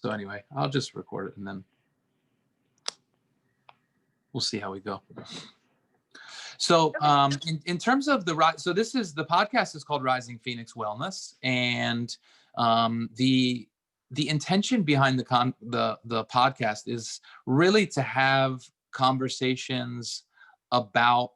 So anyway, I'll just record it and then we'll see how we go. So in terms of so this is, the podcast is called Rising Phoenix Wellness, and the intention behind the podcast is really to have conversations about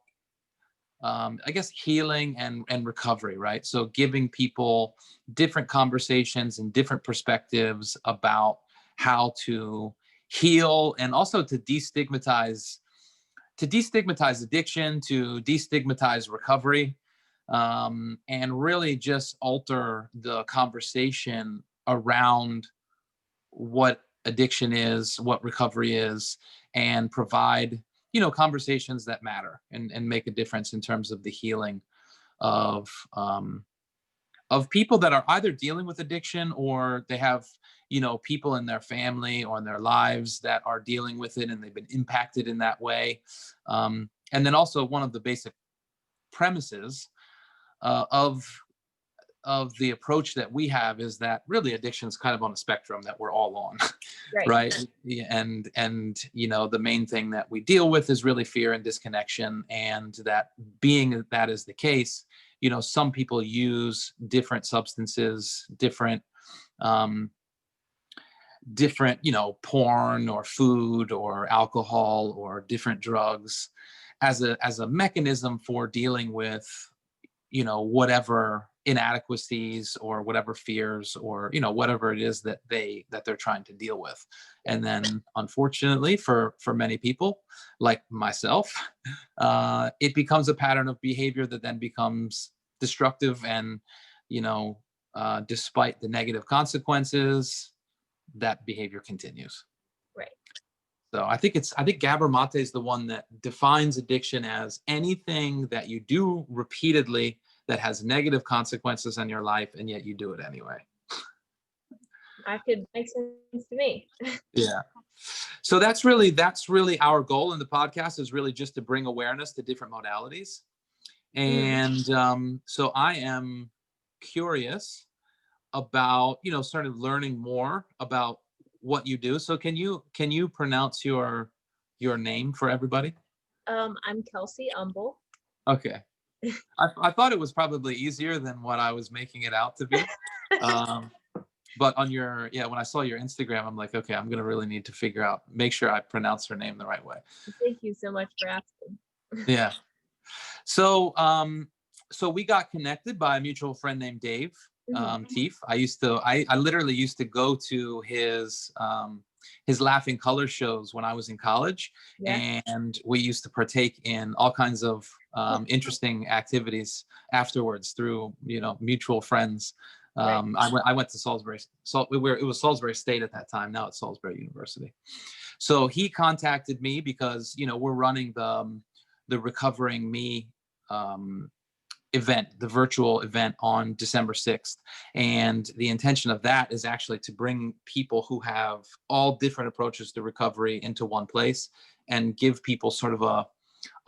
I guess healing and recovery, right? So giving people different conversations and different perspectives about how to heal, and also to destigmatize addiction, to destigmatize recovery, and really just alter the conversation around what addiction is, what recovery is, and provide, conversations that matter and make a difference in terms of the healing of people that are either dealing with addiction, or they have, people in their family or in their lives that are dealing with it and they've been impacted in that way. And then also, one of the basic premises of the approach that we have is that really addiction is kind of on a spectrum that we're all on, right? And the main thing that we deal with is really fear and disconnection, and that being that is the case, some people use different substances, different porn or food or alcohol or different drugs as a mechanism for dealing with, whatever inadequacies or whatever fears or, whatever it is that they're trying to deal with. And then unfortunately for many people like myself, it becomes a pattern of behavior that then becomes destructive, and, despite the negative consequences, that behavior continues. Right. So I think 𝘒𝘮𝘭𝘴 is the one that defines addiction as anything that you do repeatedly that has negative consequences on your life, and yet you do it anyway. That could make sense to me. Yeah. So that's really our goal in the podcast, is really just to bring awareness to different modalities. And so I am curious about, sort of learning more about what you do. So can you pronounce your name for everybody? I'm 𝘒𝘮𝘭𝘴. Okay. I thought it was probably easier than what I was making it out to be. But on when I saw your Instagram, I'm like, okay, I'm going to really need to make sure I pronounce her name the right way. Thank you so much for asking. Yeah. So, so we got connected by a mutual friend named Dave, 𝘜𝘮𝘭𝘴. I literally used to go to his Laughing Color shows when I was in college. Yeah. And we used to partake in all kinds of interesting activities afterwards through, mutual friends. Right. I went to Salisbury. It was Salisbury State at that time. Now it's Salisbury University. So he contacted me because, we're running the Recovering Me event, the virtual event, on December 6th. And the intention of that is actually to bring people who have all different approaches to recovery into one place, and give people sort of a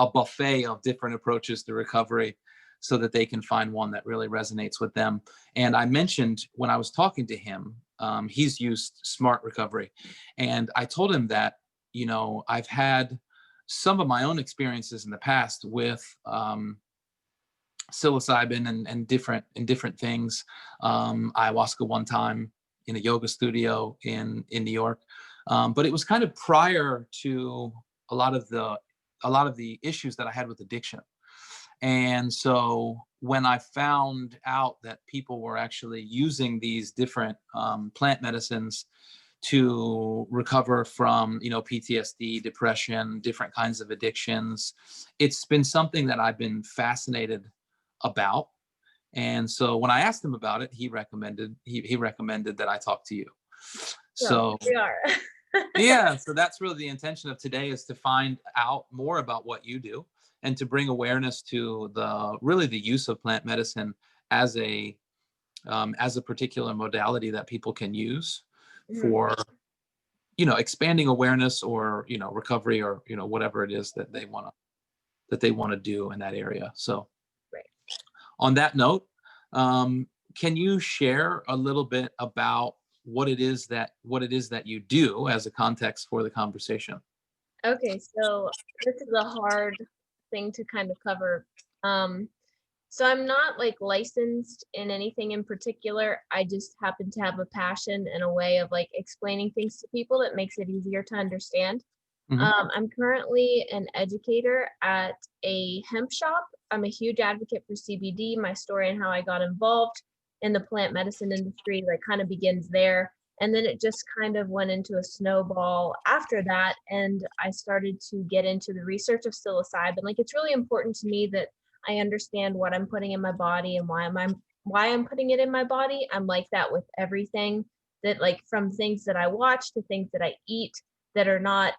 buffet of different approaches to recovery, so that they can find one that really resonates with them. And I mentioned when I was talking to him, he's used SMART recovery. And I told him that, I've had some of my own experiences in the past with psilocybin and different things. Ayahuasca one time in a yoga studio in New York. But it was kind of prior to a lot of the issues that I had with addiction. And so when I found out that people were actually using these different plant medicines to recover from, PTSD, depression, different kinds of addictions, it's been something that I've been fascinated about. And so when I asked him about it, he recommended that I talk to you. So we are. Yeah, so that's really the intention of today, is to find out more about what you do, and to bring awareness to the use of plant medicine as a particular modality that people can use for, expanding awareness, or, recovery, or, whatever it is that they want to do in that area. So right. On that note, can you share a little bit about what it is that you do as a context for the conversation. Okay, so this is a hard thing to kind of cover. So I'm not like licensed in anything in particular. I just happen to have a passion and a way of like explaining things to people that makes it easier to understand. Mhm. I'm currently an educator at a hemp shop. I'm a huge advocate for CBD. My story and how I got involved in the plant medicine industry like kind of begins there. And then it just kind of went into a snowball after that. And I started to get into the research of psilocybin. Like it's really important to me that I understand what I'm putting in my body and why I'm putting it in my body. I'm like that with everything, that like from things that I watch to things that I eat that are not,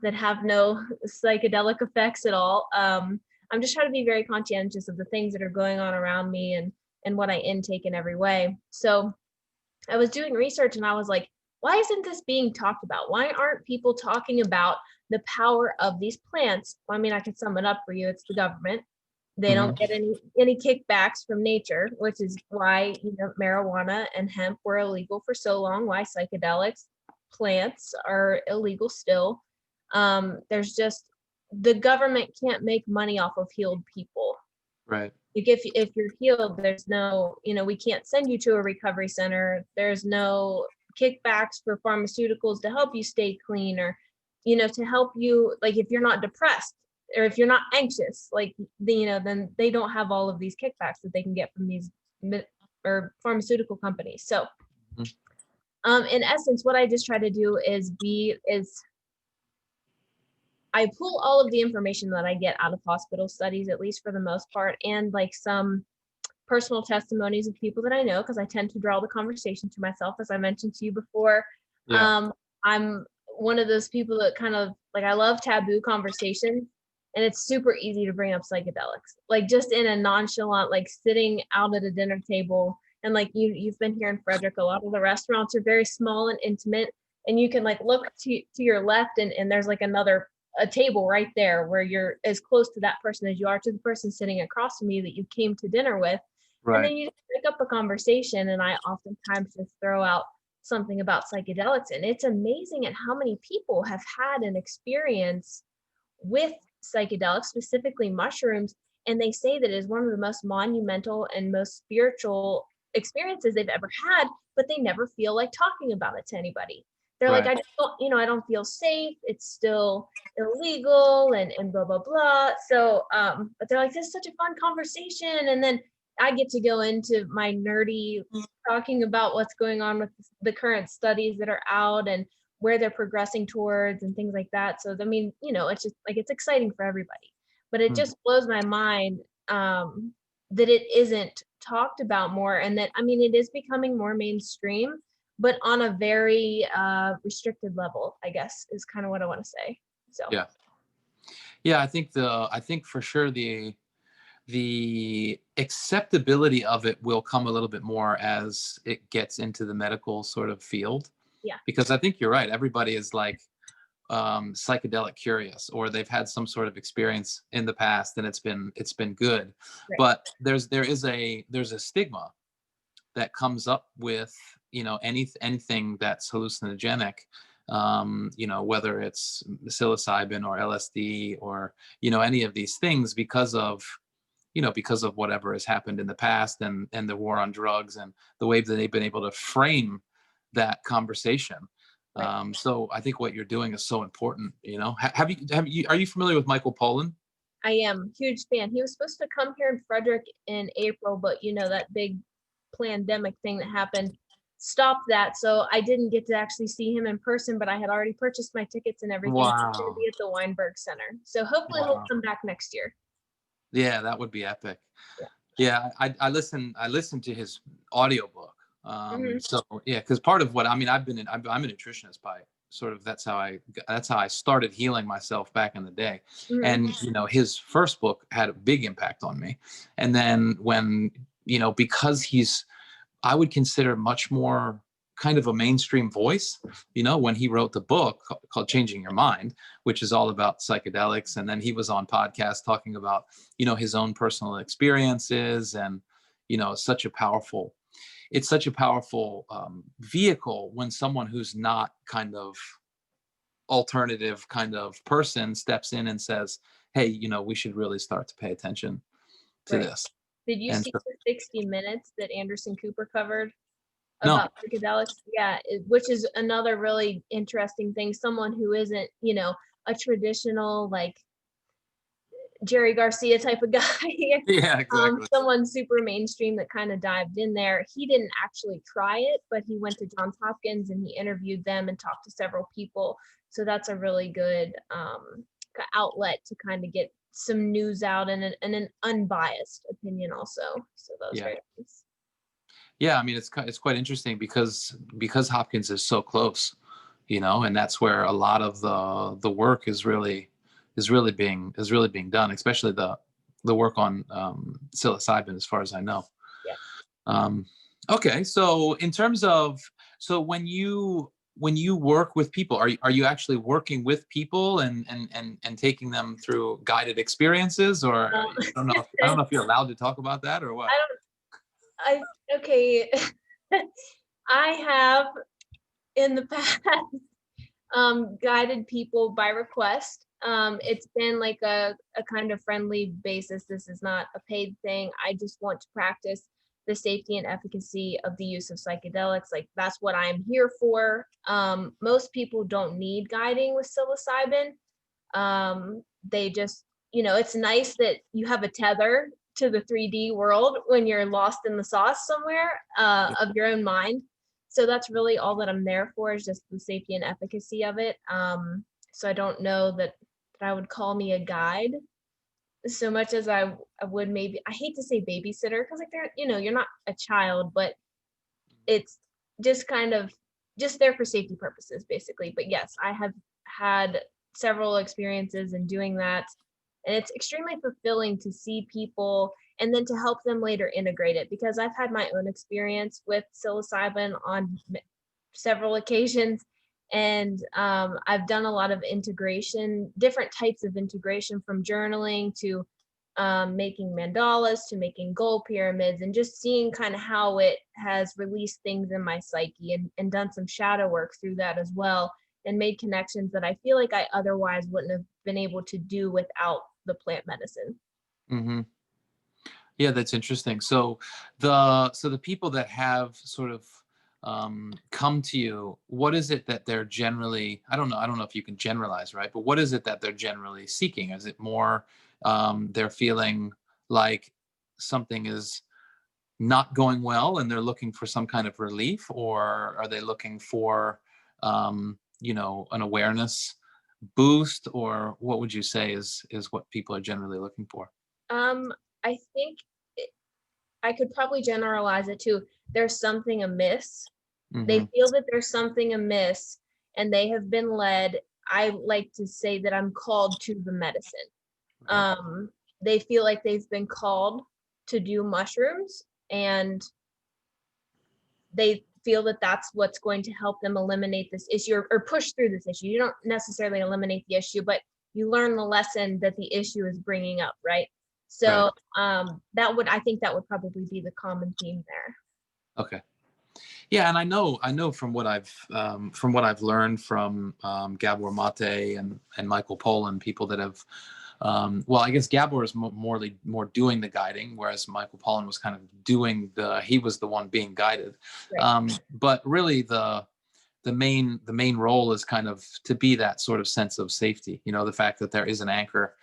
that have no psychedelic effects at all. I'm just trying to be very conscientious of the things that are going on around me and what I intake in every way. So I was doing research and I was like, why isn't this being talked about? Why aren't people talking about the power of these plants? Well, I mean, I could sum it up for you. It's the government. They don't get any kickbacks from nature, which is why marijuana and hemp were illegal for so long. Why psychedelics plants are illegal still. There's just the government can't make money off of healed people. Right. Like if you're healed, there's no, we can't send you to a recovery center. There's no kickbacks for pharmaceuticals to help you stay clean or, to help you, like if you're not depressed or if you're not anxious, like, then they don't have all of these kickbacks that they can get from these or pharmaceutical companies. So, in essence, what I just try to do is I pull all of the information that I get out of hospital studies, at least for the most part, and like some personal testimonies of people that I know, because I tend to draw the conversation to myself, as I mentioned to you before. Yeah. I'm one of those people that kind of like, I love taboo conversations, and it's super easy to bring up psychedelics, like just in a nonchalant, like sitting out at a dinner table. And like you've been here in Frederick, a lot of the restaurants are very small and intimate, and you can like look to your left and there's like a table right there where you're as close to that person as you are to the person sitting across from you that you came to dinner with. And then Right. you pick up a conversation, and I oftentimes just throw out something about psychedelics. And it's amazing at how many people have had an experience with psychedelics, specifically mushrooms, and they say that it is one of the most monumental and most spiritual experiences they've ever had, but they never feel like talking about it to anybody. They're like, Right. I just don't, I don't feel safe. It's still illegal and blah, blah, blah. So, but they're like, this is such a fun conversation. And then I get to go into my nerdy talking about what's going on with the current studies that are out and where they're progressing towards and things like that. So, I mean, it's just like, it's exciting for everybody, but it just blows my mind that it isn't talked about more. And that, I mean, it is becoming more mainstream, but on a very restricted level, I guess, is kind of what I want to say. So Yeah, I think for sure the acceptability of it will come a little bit more as it gets into the medical sort of field. yeah, Because I think you're right. Everybody is like psychedelic curious, or they've had some sort of experience in the past and it's been good. right, But there's a stigma that comes up with anything that's hallucinogenic, whether it's psilocybin or LSD or any of these things, because of whatever has happened in the past and the war on drugs and the way that they've been able to frame that conversation. right. So I think what you're doing is so important. Are you familiar with 𝘒𝘭𝘴? I am huge fan. He was supposed to come here in Frederick in April, but that big pandemic thing that happened stopped that. So I didn't get to actually see him in person, but I had already purchased my tickets and everything. He's going to Wow. be at the Weinberg Center. So hopefully he'll Wow. come back next year. Yeah, that would be epic. Yeah. Yeah, I listened to his audiobook. Mhm. So yeah, because part of what I'm a nutritionist by sort of that's how I started healing myself back in the day. Mhm. And his first book had a big impact on me. And then when because I would consider much more kind of a mainstream voice, when he wrote the book called Changing Your Mind, which is all about psychedelics. And then he was on podcasts talking about, his own personal experiences and, such a powerful, it's such a powerful vehicle when someone who's not kind of alternative kind of person steps in and says, hey, we should really start to pay attention to Right. this. Did you And see so, the 60 Minutes that Anderson Cooper covered no, about psychedelics? Yeah, which is another really interesting thing. Someone who isn't, a traditional like Jerry Garcia type of guy, yeah, exactly. someone super mainstream that kind of dived in there. He didn't actually try it, but he went to Johns Hopkins and he interviewed them and talked to several people. So that's a really good outlet to kind of get some news out and an unbiased opinion also. So that was Yeah. very nice. Yeah, I mean, it's quite interesting because Hopkins is so close, and that's where a lot of the work is really being done, especially the work on psilocybin, as far as I know. Yeah. Okay, so in terms of, so when you work with people, are you actually working with people and taking them through guided experiences, or I don't know if you're allowed to talk about that or what? Okay. I have in the past guided people by request. It's been like a kind of friendly basis. This is not a paid thing. I just want to practice the safety and efficacy of the use of psychedelics. Like that's what I'm here for. Most people don't need guiding with psilocybin. They just, it's nice that you have a tether to the 3D world when you're lost in the sauce somewhere of your own mind. So that's really all that I'm there for, is just the safety and efficacy of it. So I don't know that I would call me a guide so much as I would, maybe, I hate to say babysitter, because like they're, you're not a child, but it's just kind of just there for safety purposes, basically. But yes, I have had several experiences in doing that, and it's extremely fulfilling to see people and then to help them later integrate it, because I've had my own experience with psilocybin on several occasions, and I've done a lot of integration, different types of integration, from journaling to making mandalas to making goal pyramids, and just seeing kind of how it has released things in my psyche, and done some shadow work through that as well, and made connections that I feel like I otherwise wouldn't have been able to do without the plant medicine. Mm-hmm. Yeah, that's interesting. So the people that have sort of come to you, what is it that they're generally, I don't know if you can generalize, right? But what is it that they're generally seeking? Is it more they're feeling like something is not going well and they're looking for some kind of relief, or are they looking for an awareness boost, or what would you say is what people are generally looking for? I think I could probably generalize it to, there's something amiss. They Mm-hmm. feel that there's something amiss, and they have been led. I like to say that I'm called to the medicine. They feel like they've been called to do mushrooms, and they feel that that's what's going to help them eliminate this issue, or push through this issue. You don't necessarily eliminate the issue, but you learn the lesson that the issue is bringing up, right? So I think that would probably be the common theme there. Okay. Yeah, and I know from what I've learned from Gabor Mate and Michael Pollan, people that have, well, I guess Gabor is more doing the guiding, whereas Michael Pollan was kind of he was the one being guided. Right. But really the main role is kind of to be that sort of sense of safety, the fact that there is an anchor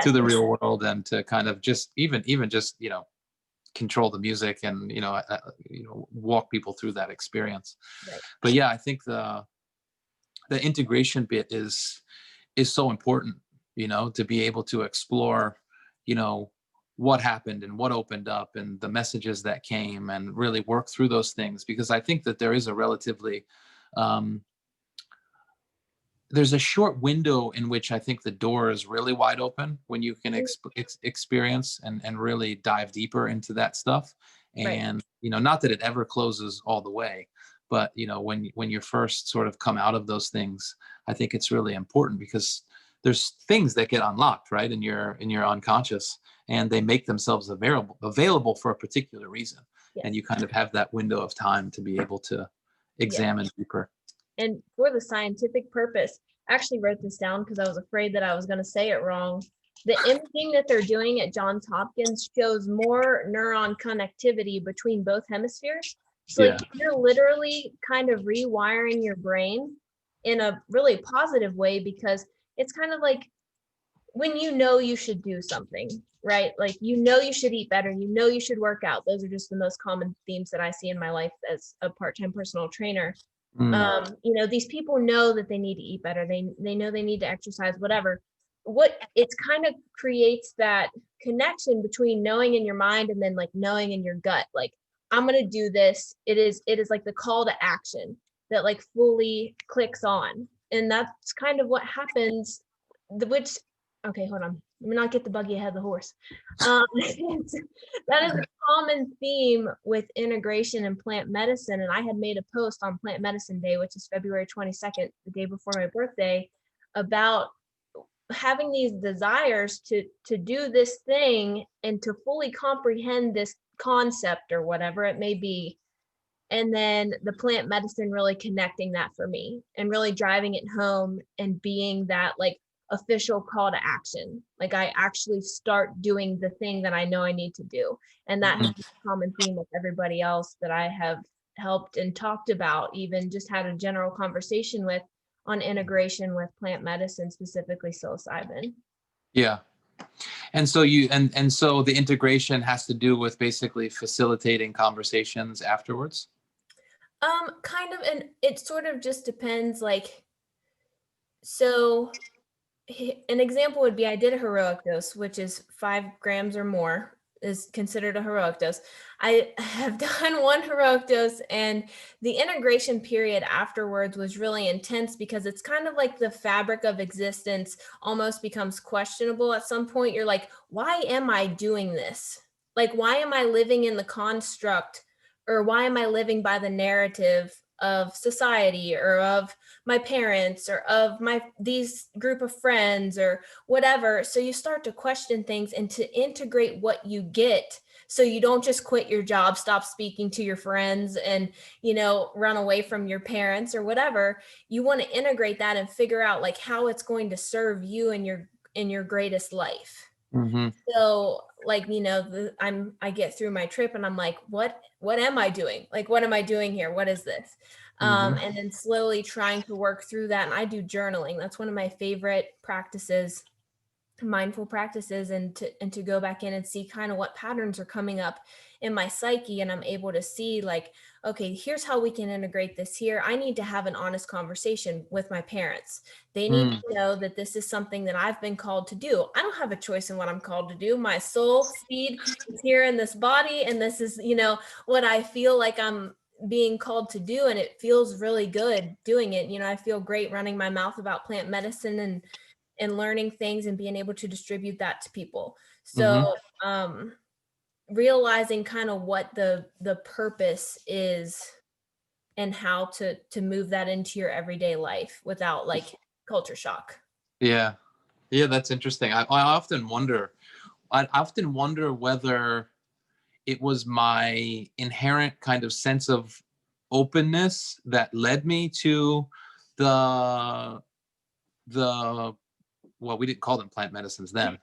to the real world, and to kind of just even just control the music, and walk people through that experience. Right. But yeah, I think the integration bit is so important, to be able to explore what happened and what opened up and the messages that came, and really work through those things, because I think that there is a relatively there's a short window in which I think the door is really wide open when you can experience and really dive deeper into that stuff. And, not that it ever closes all the way, but, when you first sort of come out of those things, I think it's really important, because there's things that get unlocked, right, in your unconscious, and they make themselves available for a particular reason. Yes. and you kind of have that window of time to be able to examine deeper. And for the scientific purpose, I actually wrote this down because I was afraid that I was going to say it wrong. The imaging that they're doing at Johns Hopkins shows more neuron connectivity between both hemispheres. So like you're literally kind of rewiring your brain in a really positive way, because it's kind of like when you know you should do something, right? Like, you know, you should eat better, you know, you should work out. Those are just the most common themes that I see in my life as a part-time personal trainer. You know, these people know that they need to eat better. They know they need to exercise, whatever. What it's kind of creates that connection between knowing in your mind and then like knowing in your gut, like, I'm going to do this. It is like the call to action that like fully clicks on. And that's kind of what happens, which, okay, hold on. Let me not get the buggy ahead of the horse. That is a common theme with integration in plant medicine. And I had made a post on Plant Medicine Day, which is February 22nd, the day before my birthday, about having these desires to do this thing and to fully comprehend this concept or whatever it may be. And then the plant medicine really connecting that for me and really driving it home and being that like official call to action. Like, I actually start doing the thing that I know I need to do. And that has been a common theme with everybody else that I have helped and talked about, even just had a general conversation with on integration with plant medicine, specifically psilocybin. Yeah. And so you, and so the integration has to do with basically facilitating conversations afterwards? Kind of, and it sort of just depends, like, so an example would be I did a heroic dose, which is 5 grams or more is considered a heroic dose. I have done one heroic dose, and the integration period afterwards was really intense because it's kind of like the fabric of existence almost becomes questionable at some point. You're like, why am I doing this? Like, why am I living in the construct, or why am I living by the narrative of society or of my parents or of these group of friends or whatever? So you start to question things and to integrate what you get, so you don't just quit your job, stop speaking to your friends, and, you know, run away from your parents or whatever. You want to integrate that and figure out like how it's going to serve you in your greatest life. So like, you know, I get through my trip and I'm like, what am I doing? Like, what am I doing here? What is this? And then slowly trying to work through that. And I do journaling. That's one of my favorite practices, mindful practices, and to go back in and see kind of what patterns are coming up in my psyche. And I'm able to see like, okay, here's how we can integrate this here. I need to have an honest conversation with my parents. They need to know that this is something that I've been called to do. I don't have a choice in what I'm called to do. My soul speed is here in this body, and this is, you know, what I feel like I'm being called to do. And it feels really good doing it. You know, I feel great running my mouth about plant medicine and learning things and being able to distribute that to people. So realizing kind of what the purpose is and how to move that into your everyday life without like culture shock. Yeah. Yeah, that's interesting. I often wonder whether it was my inherent kind of sense of openness that led me to the well, we didn't call them plant medicines then,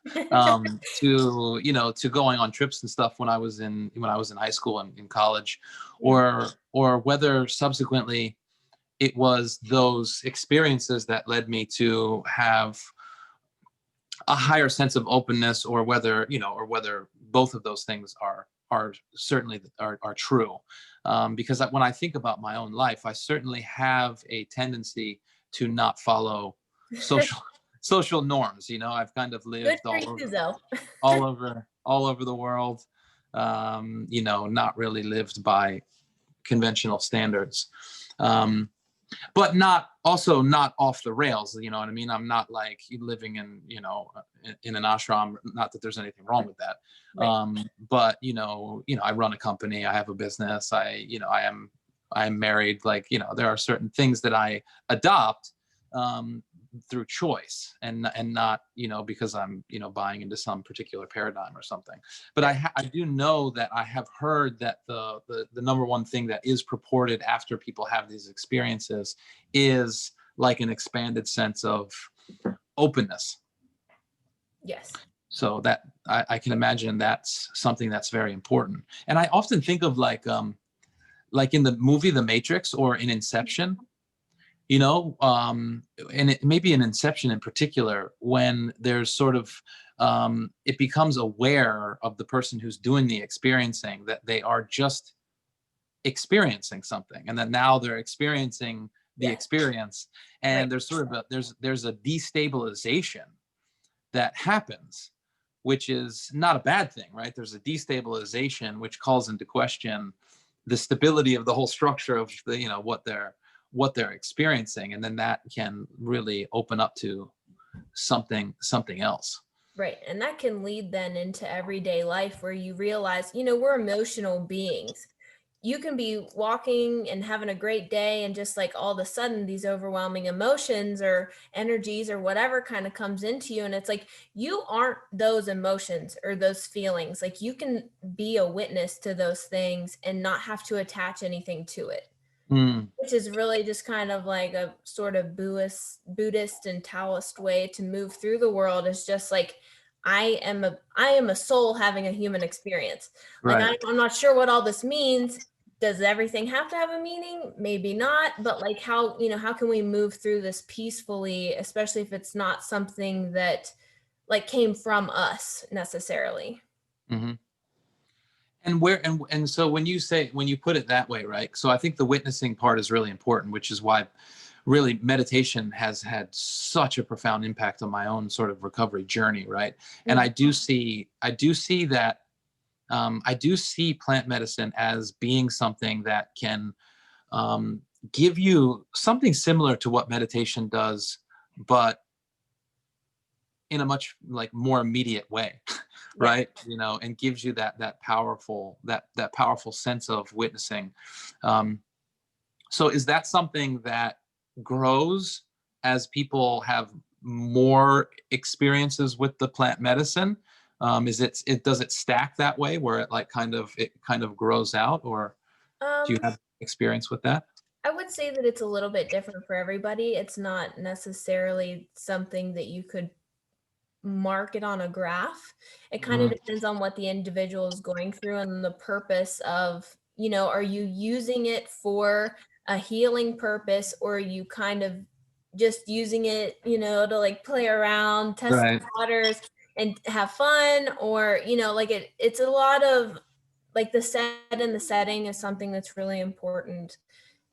to, you know, to going on trips and stuff when I was in high school and in college, or whether subsequently it was those experiences that led me to have a higher sense of openness, or whether, you know, or whether both of those things are certainly are true. Because when I think about my own life, I certainly have a tendency to not follow social norms. You know, I've kind of lived all over the world. You know, not really lived by conventional standards. But not off the rails, you know what I mean? I'm not like living in, you know, in an ashram, not that there's anything wrong with that. Right. But you know, I run a company, I have a business, I am married, like, you know, there are certain things that I adopt, through choice and not, you know, because I'm, you know, buying into some particular paradigm or something. But I do know that I have heard that the number one thing that is purported after people have these experiences is like an expanded sense of openness. Yes. So that I can imagine that's something that's very important. And I often think of like in the movie The Matrix or in Inception, you know, and it maybe in Inception in particular, when there's sort of it becomes aware of the person who's doing the experiencing that they are just experiencing something, and that now they're experiencing the Yes. experience, and Right. there's sort of there's a destabilization that happens, which is not a bad thing, right? There's a destabilization which calls into question the stability of the whole structure of the, you know, what they're experiencing, and then that can really open up to something else. Right. And that can lead then into everyday life where you realize, you know, we're emotional beings. You can be walking and having a great day, and just like all of a sudden these overwhelming emotions or energies or whatever kind of comes into you. And it's like, you aren't those emotions or those feelings. Like, you can be a witness to those things and not have to attach anything to it. Mm, Which is really just kind of like a sort of Buddhist and Taoist way to move through the world. Is just like, I am a soul having a human experience. Like, right. I'm not sure what all this means. Does everything have to have a meaning? Maybe not, but like, how, you know, how can we move through this peacefully, especially if it's not something that like came from us necessarily. Hmm. And so when you put it that way, right? So I think the witnessing part is really important, which is why really meditation has had such a profound impact on my own sort of recovery journey, right? And Mm. I do see that I do see plant medicine as being something that can um, give you something similar to what meditation does, but in a much like more immediate way, Yeah. right? You know, and gives you that powerful sense of witnessing. Um, so is that something that grows as people have more experiences with the plant medicine? Does it stack that way where it kind of grows out, or do you Um, have experience with that? I would say that it's a little bit different for everybody. It's not necessarily something that you could mark it on a graph. It kind of Mm, depends on what the individual is going through and the purpose of, you know, are you using it for a healing purpose, or are you kind of just using it, you know, to like play around, test the right. waters and have fun, or, you know, like it's a lot of like the set and the setting is something that's really important.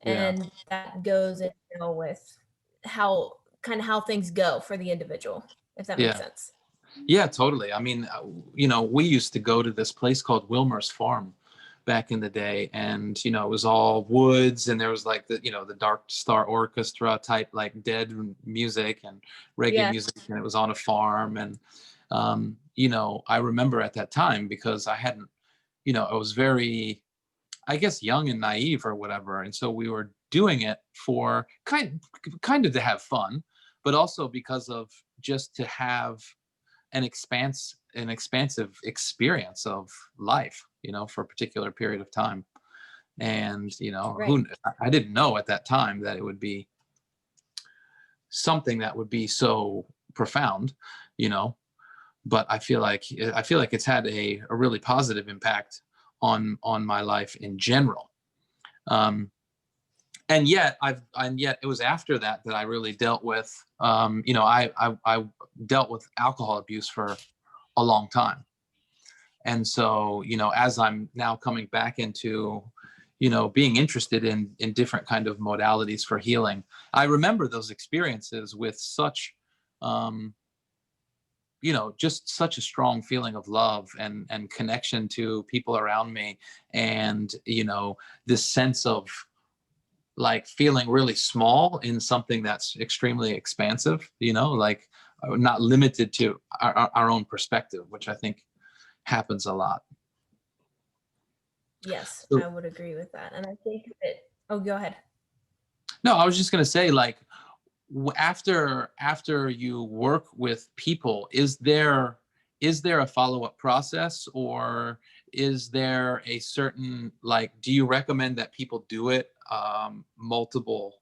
Yeah. And that goes, you know, with how things go for the individual, if that makes Yeah. sense. Yeah, totally. I mean, you know, we used to go to this place called Wilmer's Farm back in the day, and you know, it was all woods, and there was like the, you know, the Dark Star Orchestra type like dead music and reggae Yeah. music, and it was on a farm. And you know, I remember at that time, because I hadn't, you know, I was very, I guess, young and naive or whatever, and so we were doing it for kind of to have fun, but also because of just to have an expansive experience of life, you know, for a particular period of time. And you know, Right. who I didn't know at that time that it would be something that would be so profound, you know. But I feel like it's had a really positive impact on my life in general. um and yet it was after that that I really dealt with, you know, I dealt with alcohol abuse for a long time. And so, you know, as I'm now coming back into, you know, being interested in different kind of modalities for healing, I remember those experiences with such um you know, just such a strong feeling of love and connection to people around me, and you know, this sense of like feeling really small in something that's extremely expansive, you know, like not limited to our own perspective, which I think happens a lot. Yes, So, I would agree with that. And I think that, oh, go ahead. no, I was just going to say, like, after you work with people, is there a follow-up process, or is there a certain, like, do you recommend that people do it multiple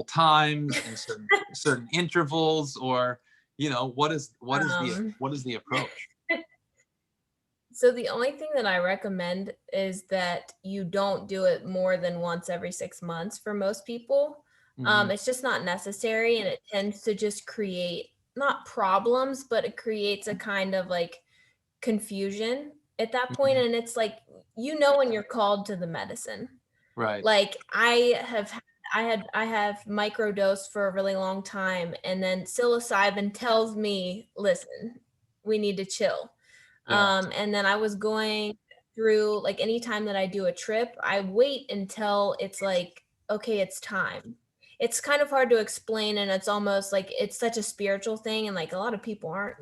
times in certain intervals, or what is Um, the approach? so the only thing that I recommend is that you don't do it more than once every 6 months for most people. Hmm. It's just not necessary, and it tends to just create not problems, but it creates a kind of like confusion at that point. Hmm. And it's like, when you're called to the medicine. Right. Like I have microdosed for a really long time, and then psilocybin tells me, listen, we need to chill. Yeah. And then I was going through, like, anytime that I do a trip, I wait until it's like, okay, it's time. It's kind of hard to explain, and it's almost like it's such a spiritual thing, and like a lot of people aren't,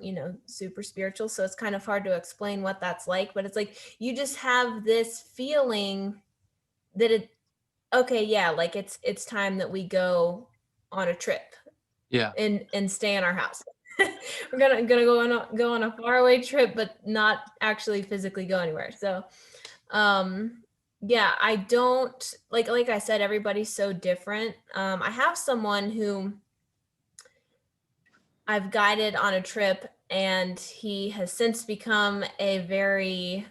super spiritual, so it's kind of hard to explain what that's like, but it's like you just have this feeling that okay, yeah, like it's time that we go on a trip Yeah. and stay in our house. We're gonna go on a faraway trip, but not actually physically go anywhere. So, yeah, I don't like I said, everybody's so different. I have someone who I've guided on a trip, and he has since become a very,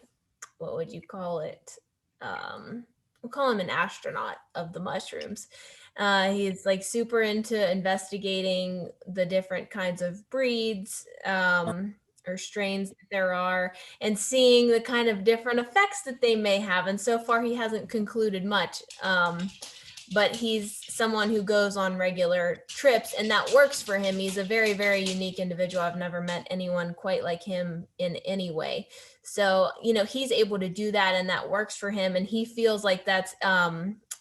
what would you call it? We'll call him an astronaut of the mushrooms. He's like super into investigating the different kinds of breeds, or strains that there are, and seeing the kind of different effects that they may have. And so far, he hasn't concluded much. But he's someone who goes on regular trips, and that works for him. He's a very, very unique individual. I've never met anyone quite like him in any way. So, he's able to do that, and that works for him. And he feels like that's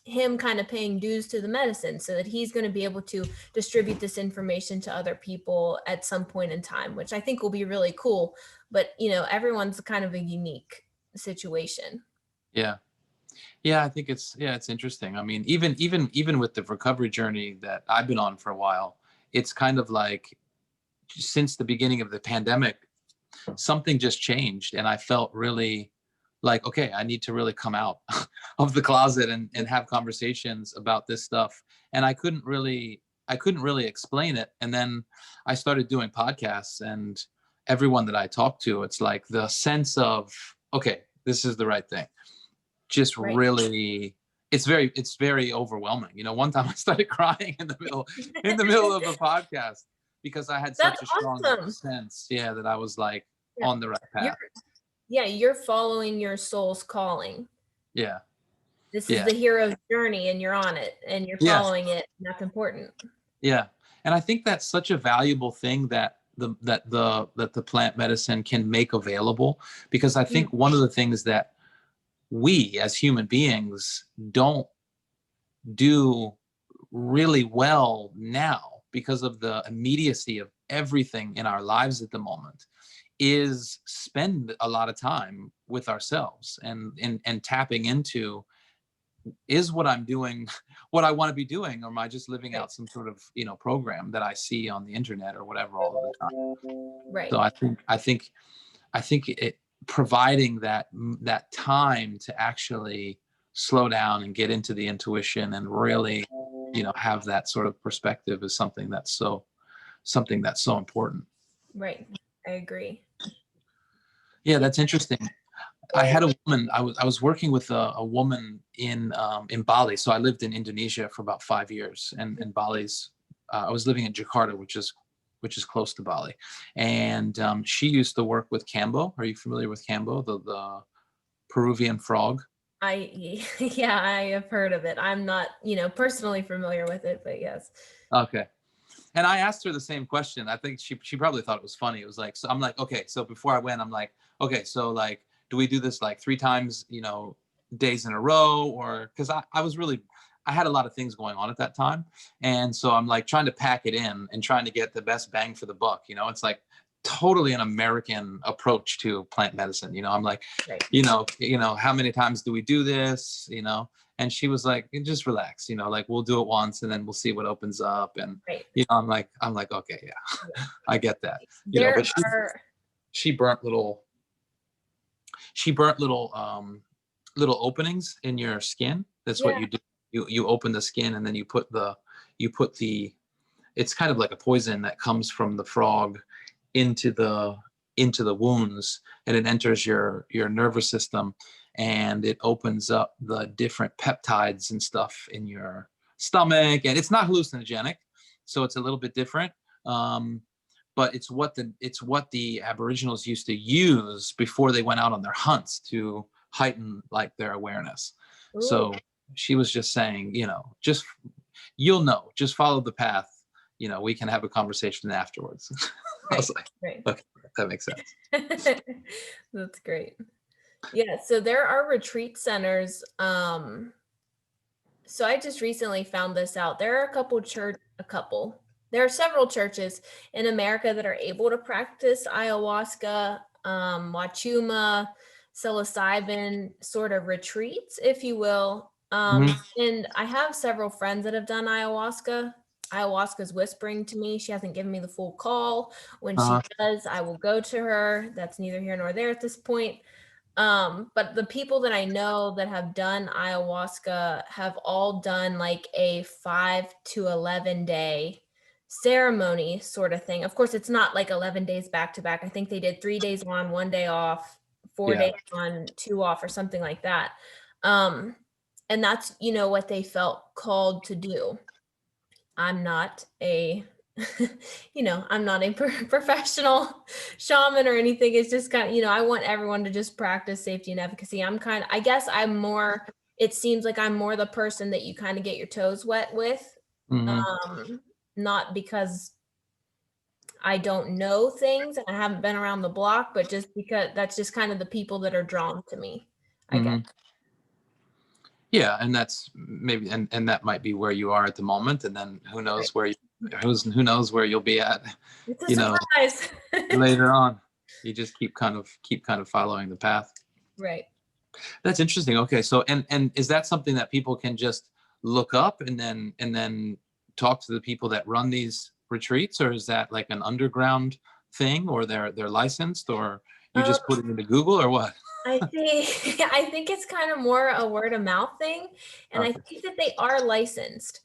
him kind of paying dues to the medicine, so that he's going to be able to distribute this information to other people at some point in time, which I think will be really cool. But, everyone's kind of a unique situation. Yeah. Yeah, I think it's interesting. I mean, even with the recovery journey that I've been on for a while, it's kind of like, since the beginning of the pandemic, something just changed, and I felt really like, okay, I need to really come out of the closet and have conversations about this stuff. And I couldn't really explain it. And then I started doing podcasts, and everyone that I talked to, it's like the sense of, okay, this is the right thing. Just Right. really, it's very overwhelming. One time I started crying in the middle of a podcast, because I had such That's a strong awesome. sense, yeah, that I was like Yeah. on the right path. You're following your soul's calling. Yeah. This is Yeah. the hero's journey, and you're on it, and you're Yes. following it. And that's important. Yeah. And I think that's such a valuable thing that the plant medicine can make available, because I think one of the things that we as human beings don't do really well now, because of the immediacy of everything in our lives at the moment, is spend a lot of time with ourselves, and tapping into, is what I'm doing what I want to be doing, or am I just living out some sort of program that I see on the internet or whatever all of the time? Right. So I think it, providing that time to actually slow down and get into the intuition and really have that sort of perspective, is something that's so important. Right. I agree. Yeah, that's interesting. I had a woman. I was working with a woman in Bali. So I lived in Indonesia for about 5 years, and Bali's. I was living in Jakarta, which is close to Bali, and she used to work with 𝘒𝘭𝘴. Are you familiar with 𝘒𝘭𝘴, the Peruvian frog? Yeah, I have heard of it. I'm not, personally familiar with it, but yes. Okay. And I asked her the same question. I think she probably thought it was funny. It was like, so I'm like, okay, so before I went, I'm like, okay, so like, do we do this like 3 times, days in a row? Or because I had a lot of things going on at that time. And so I'm like trying to pack it in and trying to get the best bang for the buck. It's like totally an American approach to plant medicine. I'm like, Right. how many times do we do this? And she was like, just relax, like we'll do it once and then we'll see what opens up. And, Right. I'm like, okay, yeah, I get that, There but are, she burnt little, little openings in your skin. That's what yeah, you do. You open the skin and then you put the, it's kind of like a poison that comes from the frog into the wounds, and it enters your nervous system, and it opens up the different peptides and stuff in your stomach. And it's not hallucinogenic, so it's a little bit different. But it's what the Aboriginals used to use before they went out on their hunts to heighten like their awareness. ooh, So she was just saying, just just follow the path. We can have a conversation afterwards. I was like, right. okay, that makes sense. That's great. Yeah, so there are retreat centers. So I just recently found this out. There are there are several churches in America that are able to practice ayahuasca, 𝘒𝘭𝘴, psilocybin sort of retreats, if you will. And I have several friends that have done ayahuasca. Ayahuasca's whispering to me. She hasn't given me the full call. When she does, I will go to her. That's neither here nor there at this point. But the people that I know that have done ayahuasca have all done like a 5 to 11 day ceremony sort of thing. Of course, it's not like 11 days back to back. I think they did 3 days on, 1 day off, 4 days on, 2 off, or something like that. And that's, what they felt called to do. I'm not a I'm not a professional shaman or anything. It's just kind of, I want everyone to just practice safety and efficacy. I guess it seems like I'm more the person that you kind of get your toes wet with. Not because I don't know things and I haven't been around the block, but just because that's just kind of the people that are drawn to me, I guess. Yeah, and that's maybe, and that might be where you are at the moment, and then who knows where you'll be at, It's a surprise. Later on. You just keep kind of following the path. Right. That's interesting. Okay, so and is that something that people can just look up and then talk to the people that run these retreats, or is that like an underground thing, or they're licensed, or you just put it into Google, or what? I think it's kind of more a word of mouth thing. And I think that they are licensed.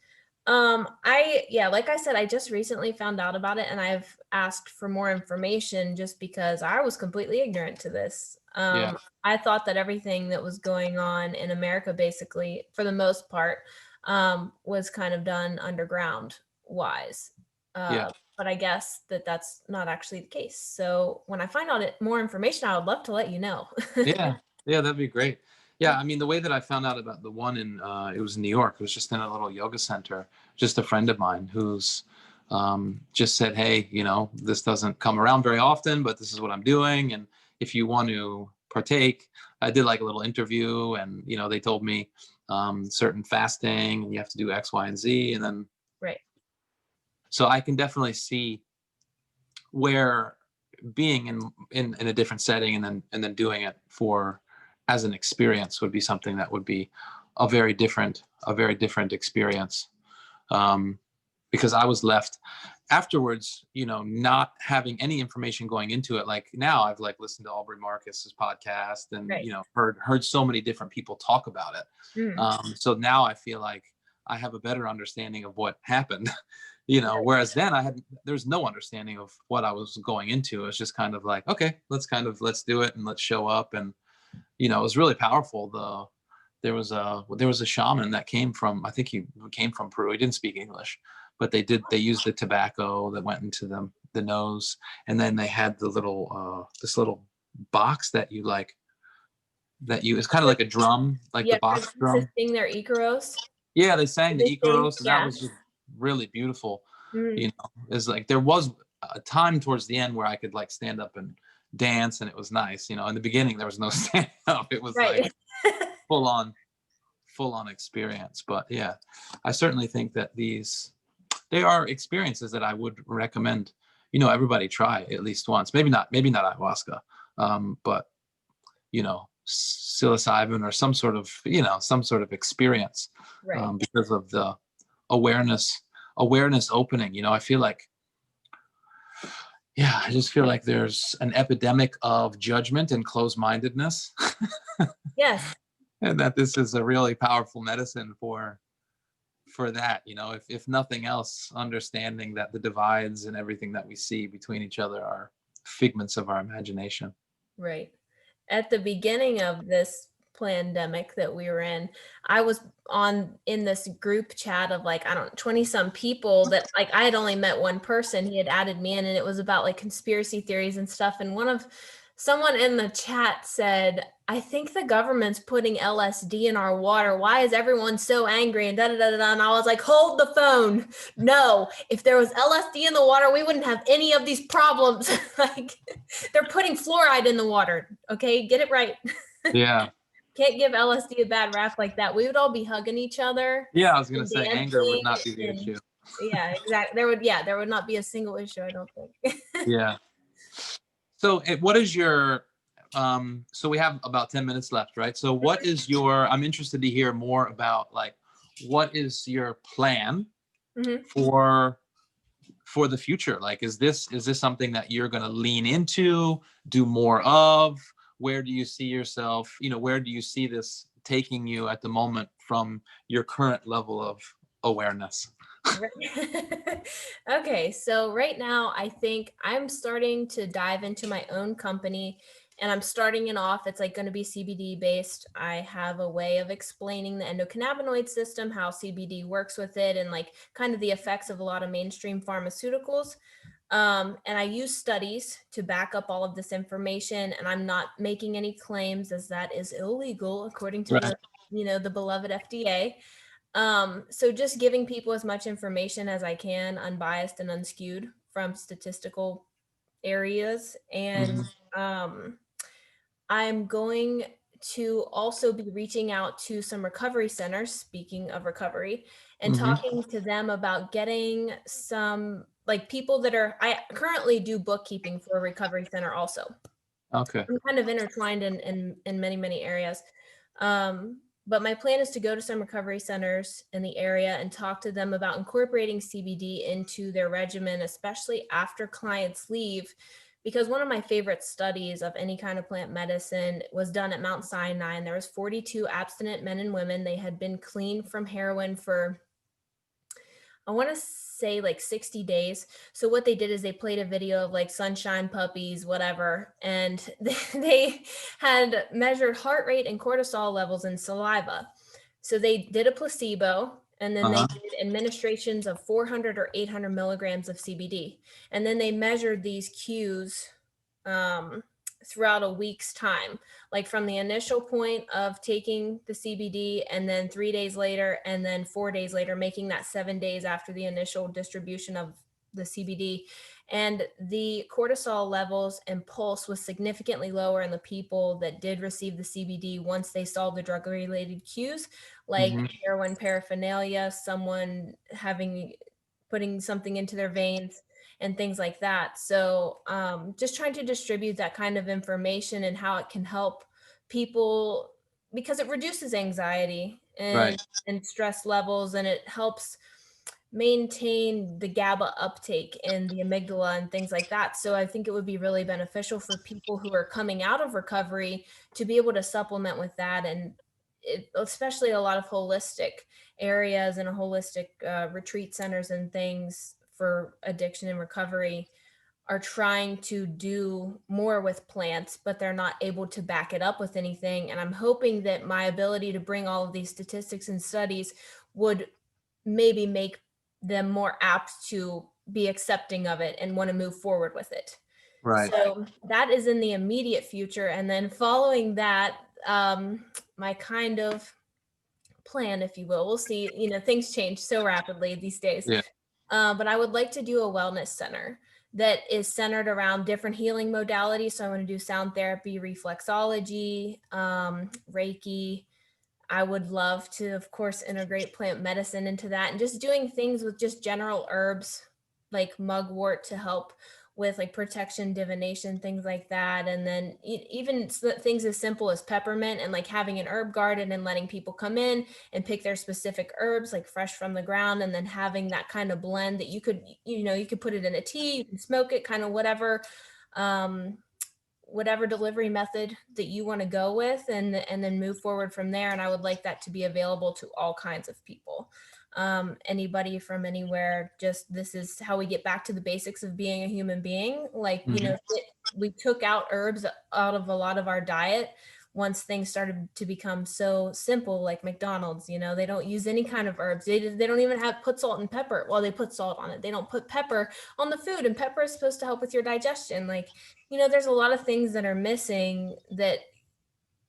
Like I said, I just recently found out about it, and I've asked for more information just because I was completely ignorant to this. I thought that everything that was going on in America, basically, for the most part, was kind of done underground wise. But I guess that's not actually the case. So when I find out more information, I would love to let you know. Yeah, that'd be great. Yeah, I mean, the way that I found out about the one in it was New York. It was just in a little yoga center. Just a friend of mine who's just said, hey, this doesn't come around very often, but this is what I'm doing, and if you want to partake, I did like a little interview, and they told me certain fasting, and you have to do X, Y, and Z, and then right. So I can definitely see where being in a different setting and then doing it as an experience would be something that would be a very different experience. Because I was left afterwards, not having any information going into it. Like now I've listened to Aubrey Marcus's podcast and, heard so many different people talk about it. So now I feel like I have a better understanding of what happened, whereas then there's no understanding of what I was going into. It's just kind of like, okay, let's do it and let's show up. And, it was really powerful. There was a shaman that came from, I think he came from Peru. He didn't speak English, but they used the tobacco that went into the nose. And then they had the little, this little box that it's kind of like a drum, like the box drum. Sing their 𝘒𝘮𝘭. Yeah, they sang the 𝘒𝘮𝘭, and that was just really beautiful. It's like there was a time towards the end where I could stand up and dance, and it was nice. In the beginning there was no stand up. It was like full on experience. But yeah, I certainly think that they are experiences that I would recommend. Everybody try at least once. Maybe not ayahuasca, but psilocybin or some sort of, some sort of experience, Right. because of the awareness opening. I feel like, yeah, I just feel like there's an epidemic of judgment and closed-mindedness, Yes. and that this is a really powerful medicine for that. If nothing else, understanding that the divides and everything that we see between each other are figments of our imagination. Right. At the beginning of this pandemic that we were in, I was in this group chat of like, I don't know, 20 some people that like I had only met one person. He had added me in and it was about like conspiracy theories and stuff. And someone in the chat said, I think the government's putting LSD in our water. Why is everyone so angry? And da da da da. And I was like, hold the phone. No, if there was LSD in the water, we wouldn't have any of these problems. Like, they're putting fluoride in the water. Okay, get it right. Yeah. Can't give LSD a bad rap like that. We would all be hugging each other Yeah, I was gonna and say anger would dancing. not be the And issue. yeah, exactly. There would not be a single issue, I don't think. Yeah. So what is your so we have about 10 minutes left, right? So what is I'm interested to hear more about, like, what is your plan Mhm. for the future? Like, is this something that you're going to lean into, do more of? Where do you see yourself? Where do you see this taking you at the moment from your current level of awareness? Right. Okay, so right now I think I'm starting to dive into my own company and I'm starting it off. It's like going to be CBD based. I have a way of explaining the endocannabinoid system, how CBD works with it, and like kind of the effects of a lot of mainstream pharmaceuticals. And I use studies to back up all of this information, and I'm not making any claims as that is illegal according to Right. the beloved FDA. So just giving people as much information as I can, unbiased and unskewed from statistical areas. And Mhm. I'm going to also be reaching out to some recovery centers, speaking of recovery, and Mhm. talking to them about getting some like people I currently do bookkeeping for a recovery center also. Okay. I'm kind of intertwined in many, many areas. But my plan is to go to some recovery centers in the area and talk to them about incorporating CBD into their regimen, especially after clients leave. Because one of my favorite studies of any kind of plant medicine was done at Mount Sinai, and there was 42 abstinent men and women. They had been clean from heroin for, I want to say, like 60 days. So what they did is they played a video of like sunshine puppies, whatever, and they had measured heart rate and cortisol levels in saliva. So they did a placebo and then they Uh-huh. did administrations of 400 or 800 milligrams of CBD. And then they measured these cues um, throughout a week's time, like from the initial point of taking the CBD and then 3 days later, and then 4 days later, making that 7 days after the initial distribution of the CBD. And the cortisol levels and pulse was significantly lower in the people that did receive the CBD once they saw the drug related cues, like Mhm. heroin paraphernalia, someone putting something into their veins, and things like that. So just trying to distribute that kind of information and how it can help people, because it reduces anxiety Right. and stress levels, and it helps maintain the GABA uptake in the amygdala and things like that. So I think it would be really beneficial for people who are coming out of recovery to be able to supplement with that. And especially a lot of holistic areas and a holistic retreat centers and things for addiction and recovery are trying to do more with plants, but they're not able to back it up with anything. And I'm hoping that my ability to bring all of these statistics and studies would maybe make them more apt to be accepting of it and want to move forward with it. Right. So that is in the immediate future. And then following that, my kind of plan, if you will, we'll see, things change so rapidly these days. Yeah. But I would like to do a wellness center that is centered around different healing modalities. So I want to do sound therapy, reflexology, Reiki. I would love to, of course, integrate plant medicine into that and just doing things with just general herbs like mugwort to help with like protection, divination, things like that. And then even things as simple as peppermint and like having an herb garden and letting people come in and pick their specific herbs, like fresh from the ground, and then having that kind of blend that you could, you could put it in a tea, you can smoke it, kind of whatever, whatever delivery method that you want to go with, and then move forward from there. And I would like that to be available to all kinds of people. Anybody from anywhere. Just, this is how we get back to the basics of being a human being. Like, we took out herbs out of a lot of our diet once things started to become so simple, like McDonald's, they don't use any kind of herbs. They don't even put salt and pepper. Well, they put salt on it. They don't put pepper on the food, and pepper is supposed to help with your digestion. Like, there's a lot of things that are missing that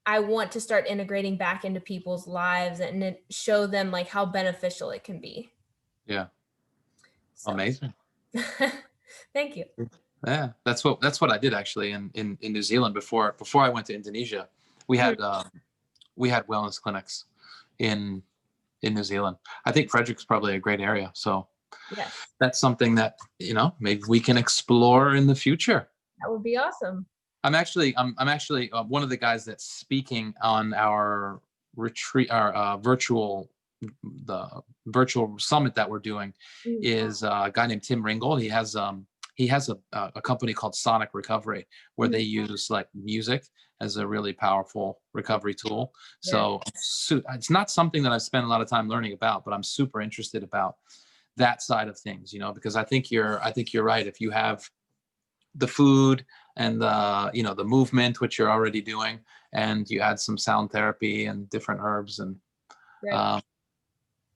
I want to start integrating back into people's lives and show them like how beneficial it can be. Yeah. So. Amazing. Thank you. Yeah, that's what I did actually in New Zealand before I went to Indonesia. We had wellness clinics in New Zealand. I think Frederick's probably a great area. So yes, that's something that, maybe we can explore in the future. That would be awesome. I'm actually one of the guys that's speaking on our retreat, our virtual summit that we're doing. Is a guy named Tim Ringgold. He has a company called Sonic Recovery, where they use like music as a really powerful recovery tool. Yeah. So it's not something that I've spent a lot of time learning about, but I'm super interested about that side of things, because I think you're right. If you have the food and the movement, which you're already doing, and you add some sound therapy and different herbs and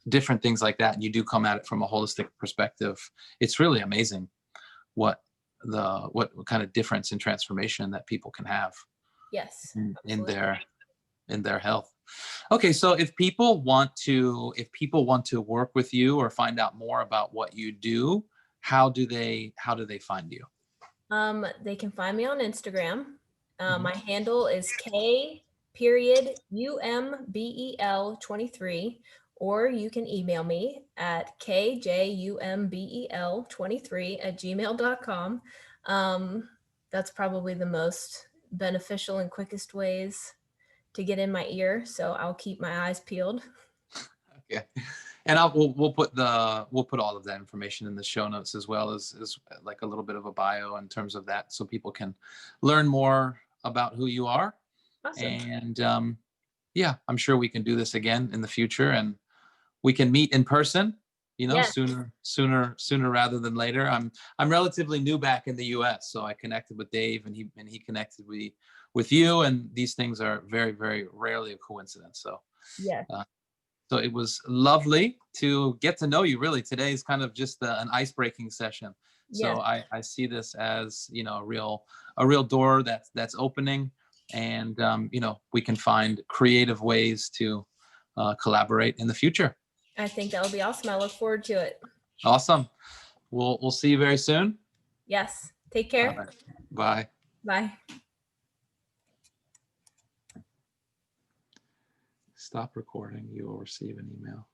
different things like that, and you do come at it from a holistic perspective, it's really amazing what kind of difference and transformation that people can have. Yes, in their health. Okay, so if people want to work with you or find out more about what you do, how do they find you? They can find me on Instagram. My handle is 𝘒𝘭𝘴 23, or you can email me at kjumBel23@gmail.com. That's probably the most beneficial and quickest ways to get in my ear. So I'll keep my eyes peeled. Okay. And we'll put all of that information in the show notes, as well as like a little bit of a bio in terms of that, so people can learn more about who you are. Awesome. And yeah, I'm sure we can do this again in the future, and we can meet in person, yes. sooner rather than later. I'm relatively new back in the US, so I connected with Dave, and he connected with you, and these things are very, very rarely a coincidence. So yeah. So it was lovely to get to know you. Really, today is kind of just an ice-breaking session. So yes. I see this as, a real door that's opening, and we can find creative ways to collaborate in the future. I think that will be awesome. I look forward to it. Awesome. We'll see you very soon. Yes. Take care. Right. Bye. Bye. Stop recording. You will receive an email.